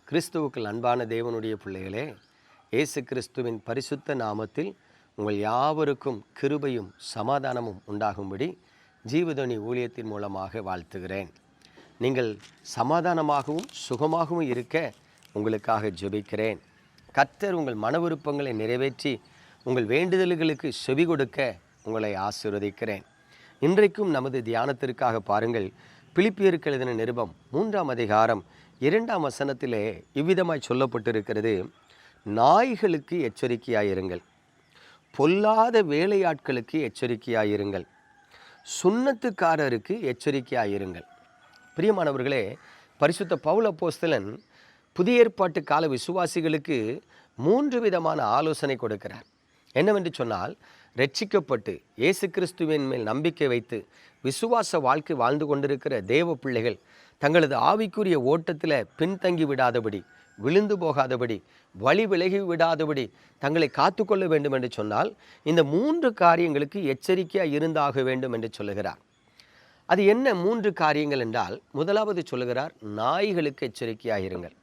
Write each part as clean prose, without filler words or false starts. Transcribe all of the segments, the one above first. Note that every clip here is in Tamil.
கிறிஸ்துவுக்குள் அன்பான தேவனுடைய பிள்ளைகளே, இயேசு கிறிஸ்துவின் பரிசுத்த நாமத்தில் உங்கள் யாவருக்கும் கிருபையும் சமாதானமும் உண்டாகும்படி ஜீவதொனி ஊழியத்தின் மூலமாக வாழ்த்துகிறேன். நீங்கள் சமாதானமாகவும் சுகமாகவும் இருக்க உங்களுக்காக ஜெபிக்கிறேன். கர்த்தர் உங்கள் மன விருப்பங்களை நிறைவேற்றி உங்கள் வேண்டுதல்களுக்கு செவி கொடுக்க உங்களை ஆசீர்வதிக்கிறேன். இன்றைக்கும் நமது தியானத்திற்காக பாருங்கள், பிலிப்பியருக்கு எழுதின நிருபம் 3ஆம் அதிகாரம் 2ஆம் வசனத்திலே இவ்விதமாய் சொல்லப்பட்டிருக்கிறது: நாய்களுக்கு எச்சரிக்கையாயிருங்கள், பொல்லாத வேலையாட்களுக்கு எச்சரிக்கையாயிருங்கள், சுன்னத்துக்காரருக்கு எச்சரிக்கையாயிருங்கள். பிரியமானவர்களே, பரிசுத்த பவுல் அப்போஸ்தலன் புதிய ஏற்பாட்டு கால விசுவாசிகளுக்கு 3 விதமான ஆலோசனை கொடுக்கிறார். என்னவென்று சொன்னால், ரட்சிக்கப்பட்டு இயேசு கிறிஸ்துவின் மேல் நம்பிக்கை வைத்து விசுவாச வாழ்க்கை வாழ்ந்து கொண்டிருக்கிற தேவ பிள்ளைகள் தங்களது ஆவிக்குரிய ஓட்டத்தில் பின்தங்கி விடாதபடி, விழுந்து போகாதபடி, வழி விலகி விடாதபடி தங்களை காத்துக்கொள்ள வேண்டும் என்று சொன்னால் இந்த 3 காரியங்களுக்கு எச்சரிக்கையாக இருந்தாக வேண்டும் என்று சொல்லுகிறார். அது என்ன 3 காரியங்கள் என்றால், முதலாவது சொல்லுகிறார், நாய்களுக்கு எச்சரிக்கையாக இருங்கள்.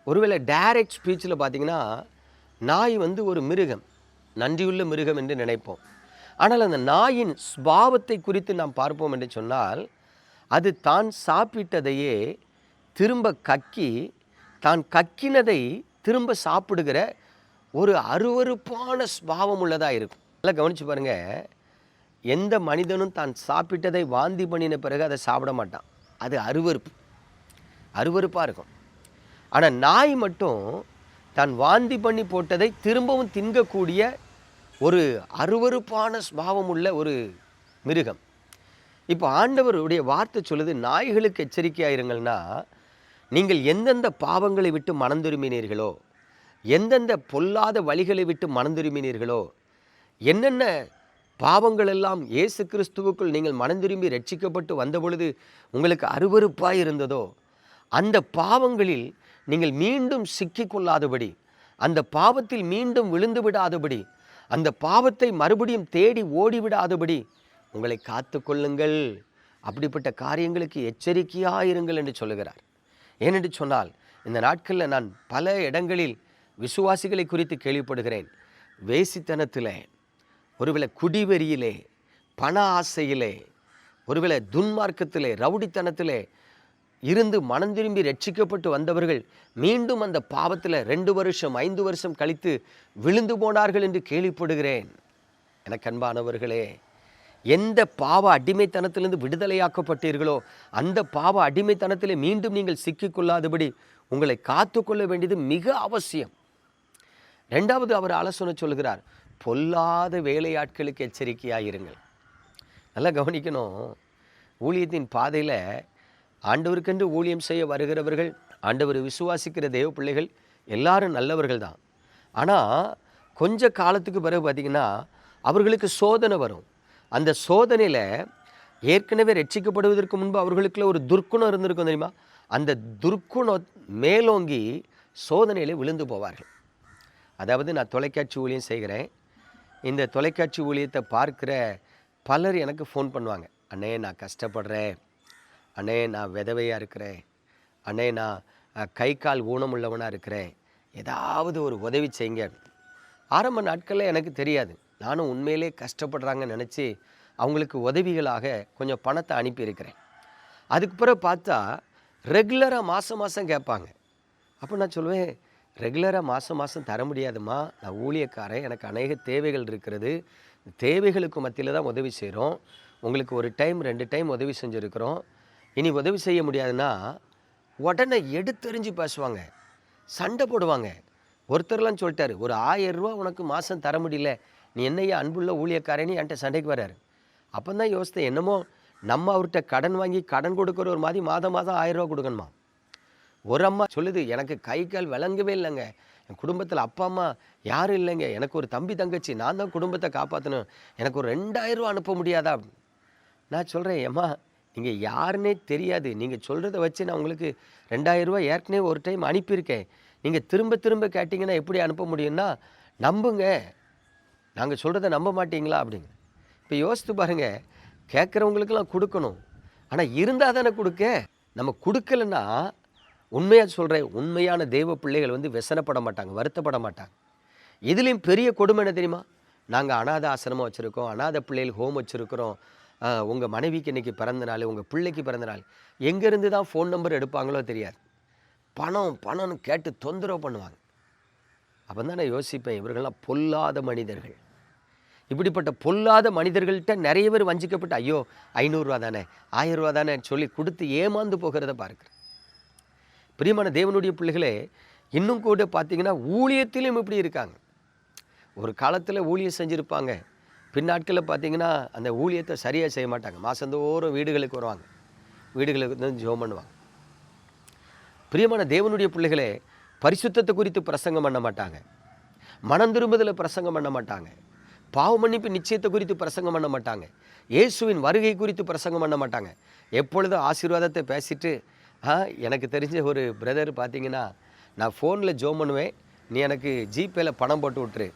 ஒருவேளை டைரக்ட் ஸ்பீச்சில் பார்த்தீங்கன்னா, நாய் ஒரு மிருகம், நன்றியுள்ள மிருகம் என்று நினைப்போம். ஆனால் அந்த நாயின் ஸ்பாவத்தை குறித்து நாம் பார்ப்போம் என்று சொன்னால், அது தான் சாப்பிட்டதையே திரும்ப கக்கி, தான் கக்கினதை திரும்ப சாப்பிடுகிற ஒரு அருவருப்பான ஸ்பாவம் உள்ளதாக இருக்கும். நல்லா கவனித்து பாருங்கள், எந்த மனிதனும் தான் சாப்பிட்டதை வாந்தி பண்ணின பிறகு அதை சாப்பிட மாட்டான். அது அருவருப்பாக இருக்கும். ஆனால் நாய் மட்டும் தான் வாந்தி பண்ணி போட்டதை திரும்பவும் தின்கக்கூடிய ஒரு அருவருப்பான ஸ்பாவம் உள்ள ஒரு மிருகம். இப்போ ஆண்டவருடைய வார்த்தை சொல்லுது, நாய்களுக்கு எச்சரிக்கையாயிருங்கள்னா, நீங்கள் எந்தெந்த பாவங்களை விட்டு மனம் திரும்பினீர்களோ, எந்தெந்த பொல்லாத வழிகளை விட்டு மனம் திரும்பினீர்களோ, என்னென்ன பாவங்கள் எல்லாம் இயேசு கிறிஸ்துவுக்குள் நீங்கள் மனம் திரும்பி ரட்சிக்கப்பட்டு வந்த பொழுது உங்களுக்கு அருவருப்பாய் இருந்ததோ, அந்த பாவங்களில் நீங்கள் மீண்டும் சிக்கிக்கொள்ளாதபடி, அந்த பாவத்தில் மீண்டும் விழுந்து விடாதபடி, அந்த பாவத்தை மறுபடியும் தேடி ஓடிவிடாதபடி உங்களை காத்து கொள்ளுங்கள். அப்படிப்பட்ட காரியங்களுக்கு எச்சரிக்கையாயிருங்கள் என்று சொல்லுகிறார். ஏனென்று சொன்னால், இந்த நாட்களில் நான் பல இடங்களில் விசுவாசிகளை குறித்து கேள்விப்படுகிறேன். வேசித்தனத்திலே, ஒருவேளை குடிவெறியிலே, பண ஆசையிலே, ஒருவேளை துன்மார்க்கத்திலே, ரவுடித்தனத்திலே இருந்து மனம் திரும்பி ரட்சிக்கப்பட்டு வந்தவர்கள் மீண்டும் அந்த பாவத்தில் 2 வருஷம் 5 வருஷம் கழித்து விழுந்து போனார்கள் என்று கேள்விப்படுகிறேன். எனக்கு அன்பானவர்களே, எந்த பாவ அடிமைத்தனத்திலிருந்து விடுதலையாக்கப்பட்டீர்களோ அந்த பாவ அடிமைத்தனத்திலே மீண்டும் நீங்கள் சிக்கிக்கொள்ளாதபடி உங்களை காத்துக்கொள்ள வேண்டியது மிக அவசியம். 2வது அவர் ஆலோசனை சொல்கிறார், பொல்லாத வேலையாட்களுக்கு எச்சரிக்கையாயிருங்கள். நல்லா கவனிக்கணும், ஊழியத்தின் பாதையில் ஆண்டவருக்கென்று ஊழியம் செய்ய வருகிறவர்கள், ஆண்டவர் விசுவாசிக்கிற தேவ பிள்ளைகள் எல்லாரும் நல்லவர்கள் தான். ஆனால் கொஞ்ச காலத்துக்கு பிறகு பார்த்திங்கன்னா அவர்களுக்கு சோதனை வரும். அந்த சோதனையில் ஏற்கனவே ரட்சிக்கப்படுவதற்கு முன்பு அவர்களுக்குள்ள ஒரு துர்க்குணம் இருந்திருக்கும் தெரியுமா? அந்த துர்க்குணம் மேலோங்கி சோதனையில் விழுந்து போவார்கள். அதாவது, நான் தொலைக்காட்சி ஊழியம் செய்கிறேன். இந்த தொலைக்காட்சி ஊழியத்தை பார்க்குற பலர் எனக்கு ஃபோன் பண்ணுவாங்க, அண்ணே நான் கஷ்டப்படுறேன், அண்ணே நான் விதவையாக இருக்கிறேன், அண்ணே நான் கை கால் ஊனமுள்ளவனாக இருக்கிறேன், ஏதாவது ஒரு உதவி செய்யுங்க. ஆரம்ப நாட்களில் எனக்கு தெரியாது, நானும் உண்மையிலே கஷ்டப்படுறாங்கன்னு நினச்சி அவங்களுக்கு உதவிகளாக கொஞ்சம் பணத்தை அனுப்பியிருக்கிறேன். அதுக்கு பிறகு பார்த்தா ரெகுலராக மாதம் கேட்பாங்க. அப்போ நான் சொல்லுவேன், ரெகுலராக மாதம் தர முடியாதுமா, நான் ஊழியக்காரன், எனக்கு அநேக தேவைகள் இருக்கிறது, தேவைகளுக்கு மத்தியில் தான் உதவி செய்கிறோம், உங்களுக்கு 1 டைம் 2 டைம் உதவி செஞ்சுருக்கிறோம், இனி உதவி செய்ய முடியாதுன்னா உடனே எடுத்தெறிஞ்சு பேசுவாங்க, சண்டை போடுவாங்க. ஒருத்தர்லாம் சொல்லிட்டாரு, ஒரு 1000 ரூபா உனக்கு மாதம் தர முடியல, நீ என்னையா அன்புள்ள ஊழியக்காரனி என்கிட்ட சண்டைக்கு வர்றாரு. அப்போ தான் யோசித்தேன், என்னமோ நம்ம அவர்கிட்ட கடன் வாங்கி கடன் கொடுக்குற ஒரு மாதிரி மாதம் 1000 ரூபா கொடுக்கணுமா. ஒரு அம்மா சொல்லுது, எனக்கு கை கால் விளங்கவே இல்லைங்க, என் குடும்பத்தில் அப்பா அம்மா யாரும் இல்லைங்க, எனக்கு ஒரு தம்பி தங்கச்சி, நான் தான் குடும்பத்தை காப்பாற்றணும், எனக்கு ஒரு 2000 ரூபா அனுப்ப முடியாதா? நான் சொல்கிறேன், ஏம்மா நீங்கள் யாருன்னே தெரியாது, நீங்கள் சொல்கிறத வச்சு நான் உங்களுக்கு 2000 ரூபா ஏற்கனவே ஒரு டைம் அனுப்பியிருக்கேன், நீங்கள் திரும்ப திரும்ப கேட்டிங்கன்னா எப்படி அனுப்ப முடியும்னா, நம்புங்க, நாங்கள் சொல்கிறத நம்ப மாட்டீங்களா அப்படிங்க. இப்போ யோசித்து பாருங்கள், கேட்குறவங்களுக்கெல்லாம் கொடுக்கணும், ஆனால் இருந்தால் தானே கொடுக்க. நம்ம கொடுக்கலன்னா உண்மையாக சொல்கிறேன், உண்மையான தெய்வ பிள்ளைகள் வந்து व्यசனப்பட மாட்டாங்க, வருத்தப்பட மாட்டாங்க. இதுலேயும் பெரிய கொடுமை என்ன தெரியுமா? நாங்கள் அநாத ஆசிரமம் வச்சுருக்கோம், அநாத பிள்ளைகள் ஹோம் வச்சுருக்கிறோம், உங்கள் மனைவிக்கு இன்றைக்கி பிறந்த நாள், உங்கள் பிள்ளைக்கு பிறந்த நாள், எங்கேருந்து தான் ஃபோன் நம்பர் எடுப்பாங்களோ தெரியாது. பணம் பணம்னு கேட்டு தொந்தரவு பண்ணுவாங்க. அப்போ தான் நான் யோசிப்பேன், இவர்கள்லாம் பொல்லாத மனிதர்கள். இப்படிப்பட்ட பொல்லாத மனிதர்கள்ட்ட நிறைய பேர் வஞ்சிக்கப்பட்டு, ஐயோ 500 தானே 1000 தானே சொல்லி கொடுத்து ஏமாந்து போகிறத பார்க்குறேன். பிரியமான தேவனுடைய பிள்ளைகளே, இன்னும் கூட பார்த்தீங்கன்னா ஊழியத்திலும் இப்படி இருக்காங்க. ஒரு காலத்தில் ஊழியம் செஞ்சுருப்பாங்க, பின்னாட்களில் பார்த்தீங்கன்னா அந்த ஊழியத்தை சரியாக செய்ய மாட்டாங்க. மாதந்தோறும் வீடுகளுக்கு வருவாங்க, வீடுகளுக்கு வந்து ஜெபம் பண்ணுவாங்க. பிரியமான தேவனுடைய பிள்ளைகளே, பரிசுத்தத்தை குறித்து பிரசங்கம் பண்ண மாட்டாங்க, மனம் திரும்புதலை பிரசங்கம் பண்ண மாட்டாங்க, பாவ மன்னிப்பு நிச்சயத்தை குறித்து பிரசங்கம் பண்ண மாட்டாங்க, இயேசுவின் வருகை குறித்து பிரசங்கம் பண்ண மாட்டாங்க. எப்பொழுதும் ஆசீர்வாதத்தை பேசிட்டு, எனக்கு தெரிஞ்ச ஒரு பிரதர் பார்த்தீங்கன்னா, நான் ஃபோனில் ஜெபம் பண்ணுவேன், நீ எனக்கு ஜிபேயில் பணம் போட்டு விட்டுரு,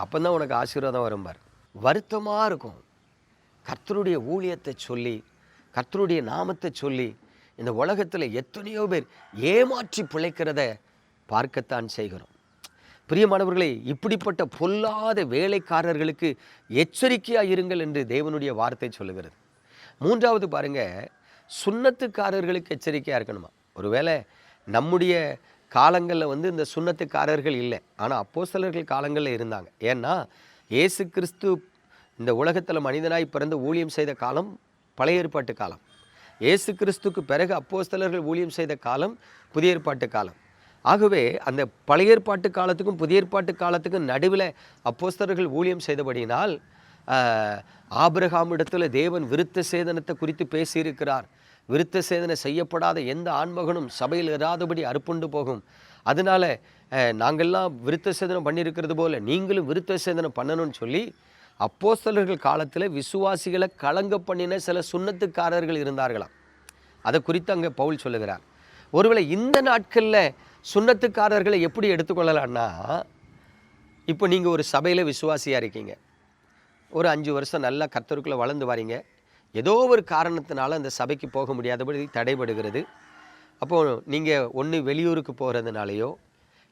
அப்போ தான் உனக்கு ஆசீர்வாதம் வரும்பார். வருத்தமாக இருக்கும். கர்த்தருடைய ஊழியத்தை சொல்லி, கர்த்தருடைய நாமத்தை சொல்லி இந்த உலகத்தில் எத்தனையோ பேர் ஏமாற்றி பிழைக்கிறத பார்க்கத்தான் செய்கிறோம். பிரியமானவர்களே, இப்படிப்பட்ட பொல்லாத வேலைக்காரர்களுக்கு எச்சரிக்கையாக இருங்கள் என்று தேவனுடைய வார்த்தை சொல்லுகிறது. மூன்றாவது பாருங்க, சுன்னத்துக்காரர்களுக்கு எச்சரிக்கையாக இருக்கணுமா. ஒருவேளை நம்முடைய காலங்களில் வந்து இந்த சுன்னத்துக்காரர்கள் இல்லை, ஆனால் அப்போஸ்தலர்கள் காலங்களில் இருந்தாங்க. ஏன்னா இயேசு கிறிஸ்து இந்த உலகத்தில் மனிதனாய் பிறந்து ஊழியம் செய்த காலம் பழைய ஏற்பாட்டு காலம். இயேசு கிறிஸ்துக்கு பிறகு அப்போஸ்தலர்கள் ஊழியம் செய்த காலம் புதிய ஏற்பாட்டு காலம். ஆகவே அந்த பழைய ஏற்பாட்டு காலத்துக்கும் புதிய ஏற்பாட்டு காலத்துக்கும் நடுவில் அப்போஸ்தலர்கள் ஊழியம் செய்தபடியினால் ஆபிரகாம் இடத்துல தேவன் விருத்த சேதனத்தை குறித்து பேசியிருக்கிறார். விருத்த சேதனை செய்யப்படாத எந்த ஆண்மகனும் சபையில் இராதபடி அறுப்புண்டு போகும், அதனால நாங்கள்லாம் விருத்த சேதனம் பண்ணியிருக்கிறது போல நீங்களும் விருத்த சேதனம் பண்ணணும்னு சொல்லி அப்போஸ்தலர்கள் காலத்தில் விசுவாசிகளை கலங்க பண்ணின சில சுன்னத்துக்காரர்கள் இருந்தார்களாம். அதை குறித்து அங்கே பவுல் சொல்லுகிறார். ஒருவேளை இந்த நாட்களில் சுன்னத்துக்காரர்களை எப்படி எடுத்துக்கொள்ளலான்னா, இப்போ நீங்கள் ஒரு சபையில் விசுவாசியாக இருக்கீங்க, ஒரு 5 வருஷம் நல்லா கர்த்தருக்குள்ளே வளர்ந்து வரீங்க, ஏதோ ஒரு காரணத்தினால அந்த சபைக்கு போக முடியாதபடி தடைபடுகிறது. அப்போது நீங்கள் ஒன்று வெளியூருக்கு போகிறதுனாலையோ,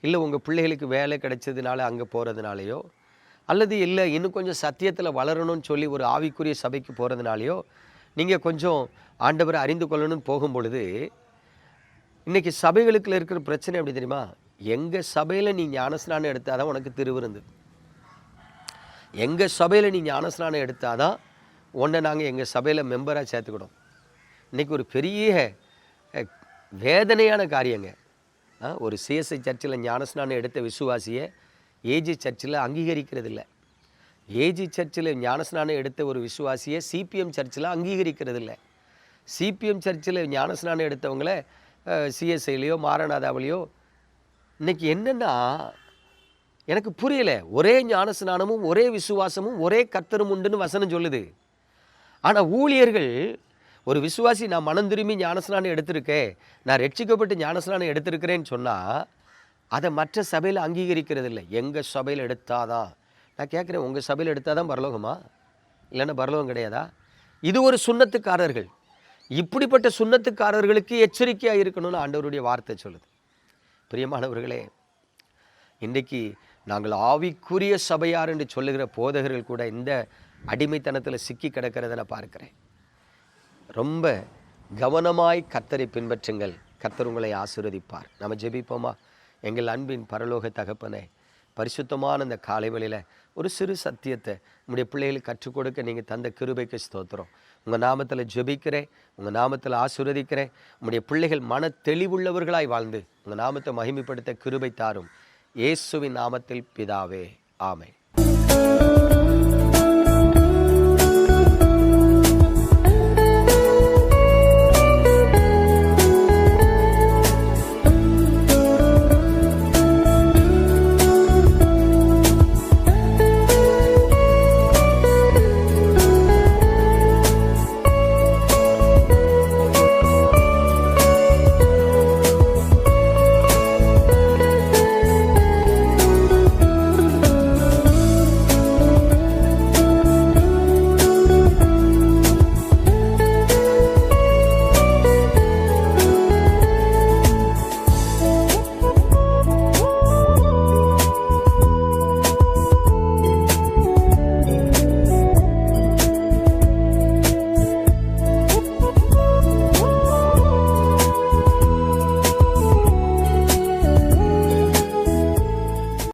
இல்லை உங்கள் பிள்ளைகளுக்கு வேலை கிடைச்சதுனால அங்கே போகிறதுனாலையோ, அல்லது இல்லை இன்னும் கொஞ்சம் சத்தியத்தில் வளரணும்னு சொல்லி ஒரு ஆவிக்குரிய சபைக்கு போகிறதுனாலையோ நீங்கள் கொஞ்சம் ஆண்டவரை அறிந்து கொள்ளணும்னு போகும் பொழுது, இன்றைக்கி சபைகளுக்குள்ள இருக்கிற பிரச்சனை எப்படி தெரியுமா? எங்கள் சபையில் நீ ஞானஸ்நானம் எடுத்தால் தான் உனக்கு திருவிருந்து, எங்கள் சபையில் நீ ஞானஸ்நானம் எடுத்தால் தான் உன்னை நாங்கள் எங்கள் சபையில் மெம்பராக சேர்த்துக்கிடும். இன்றைக்கி ஒரு பெரிய வேதனையான காரியங்க. ஒரு சிஎஸ்ஐ சர்ச்சில் ஞானஸ்நானம் எடுத்த விசுவாசியை ஏஜி சர்ச்சில் அங்கீகரிக்கிறது இல்லை. ஏஜி சர்ச்சில் ஞானஸ்நானம் எடுத்த ஒரு விசுவாசியை சிபிஎம் சர்ச்சில் அங்கீகரிக்கிறது இல்லை. சிபிஎம் சர்ச்சில் ஞானஸ்நானம் எடுத்தவங்கள சிஎஸ்ஐலையோ மாரநாதாவிலையோ. இன்றைக்கி என்னென்னா எனக்கு புரியலை, ஒரே ஞானஸ்நானமும் ஒரே விசுவாசமும் ஒரே கர்த்தரும் உண்டுன்னு வசனம் சொல்லுது. ஆனால் ஊழியர்கள், ஒரு விசுவாசி நான் மனம் திரும்பி ஞானஸ்நானம் எடுத்திருக்கேன், நான் ரட்சிக்கப்பட்டு ஞானஸ்நானம் எடுத்திருக்கிறேன்னு சொன்னால் அதை மற்ற சபையில் அங்கீகரிக்கிறது இல்லை. எங்கள் சபையில் எடுத்தாதான். நான் கேட்குறேன், உங்கள் சபையில் எடுத்தால் தான் பரலோகமா? இல்லைன்னா பரலோகம் கிடையாதா? இது ஒரு சுன்னத்துக்காரர்கள். இப்படிப்பட்ட சுன்னத்துக்காரர்களுக்கு எச்சரிக்கையாக இருக்கணும்னு ஆண்டவருடைய வார்த்தை சொல்லுது. பிரியமானவர்களே, இன்றைக்கு நாங்கள் ஆவிக்குரிய சபையார் என்று சொல்லுகிற போதகர்கள் கூட இந்த அடிமைத்தனத்தில் சிக்கி கிடக்கிறத நான் பார்க்கிறேன். ரொம்ப கவனமாய் கர்த்தரை பின்பற்றுங்கள், கர்த்தர் உங்களை ஆசீர்வதிப்பார். நம்ம ஜெபிப்போமா? எங்கள் அன்பின் பரலோக தகப்பனே, பரிசுத்தமான இந்த காலை வேளையில் ஒரு சிறு சத்தியத்தை உங்களுடைய பிள்ளைகளுக்கு கற்றுக் கொடுக்க நீங்கள் தந்த கிருபைக்கு ஸ்தோத்திரம். உங்கள் நாமத்தில் ஜெபிக்கிறேன், உங்கள் நாமத்தில் ஆசீர்வதிக்கிறேன். உங்களுடைய பிள்ளைகள் மன தெளிவுள்ளவர்களாய் வாழ்ந்து உங்கள் நாமத்தை மகிமைப்படுத்த கிருபை தாரும். இயேசுவின் நாமத்தில் பிதாவே, ஆமென்.